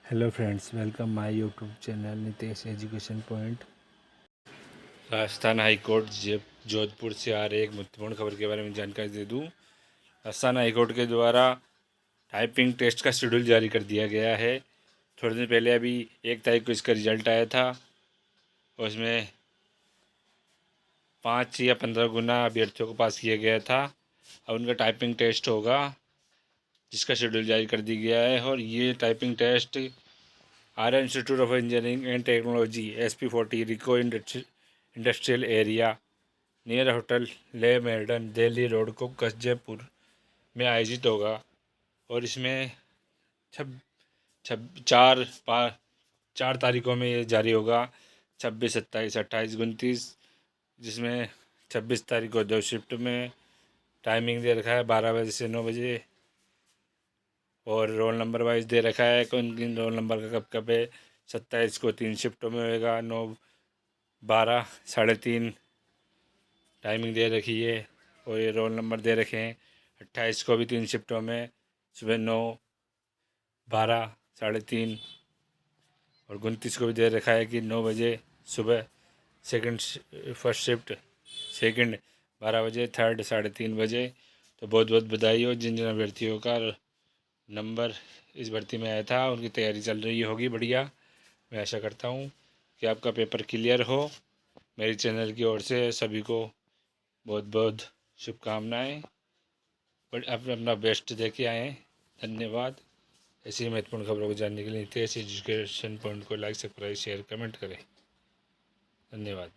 Hello friends, welcome my YouTube channel Nitesh education point. Rajasthan high court Jodhpur से आ रही एक महत्वपूर्ण खबर के बारे में जानकारी दे दूं। राजस्थान हाई कोर्ट के द्वारा टाइपिंग टेस्ट का शेड्यूल जारी कर दिया गया है। थोड़े दिन पहले अभी 1 तारीख को इसका रिजल्ट आया था और इसमें 5 या 15 गुना अभ्यर्थियों को पास किया गया था। अब उनका टाइपिंग टेस्ट होगा जिसका शेड्यूल जारी कर दिया गया है। और ये typing test Arya institute of engineering and technology SP40 RIICO industrial area near hotel Le Meridien Delhi road को जयपुर में आयोजित होगा। और इसमें छब छब चार पा 4 तारीखों में ये जारी होगा, 26, 27, 28, 29, जिसमें 26 तारीख को 2 शिफ्ट में टाइमिंग दे रखा है 12 बजे से 9 बजे। और रोल नंबर वाइज दे रखा है कौन किन रोल नंबर का कब कब है। 27 को 3 शिफ्टों में होएगा, 9, 12, 3:30 टाइमिंग दे रखी है। और ये रोल नंबर दे रखे हैं। 28 को भी 3 शिफ्टों में, सुबह 9, 12, 3:30। और 29 को भी दे रखा है कि 9 बजे सुबह फर्स्ट शिफ्ट, सेकंड 12 बजे, थर्ड 3:30 बजे। तो बहुत बहुत बधाई हो जिन जिन अभ्यर्थियों का नंबर इस भर्ती में आया था, उनकी तैयारी चल रही होगी बढ़िया। मैं आशा करता हूँ कि आपका पेपर क्लियर हो। मेरे चैनल की ओर से सभी को बहुत बहुत शुभकामनाएं। बट आप अपना बेस्ट दे के आएँ। धन्यवाद। ऐसी महत्वपूर्ण खबरों को जानने के लिए नितेश एजुकेशन पॉइंट को लाइक, सब्सक्राइब, शेयर, कमेंट करें। धन्यवाद।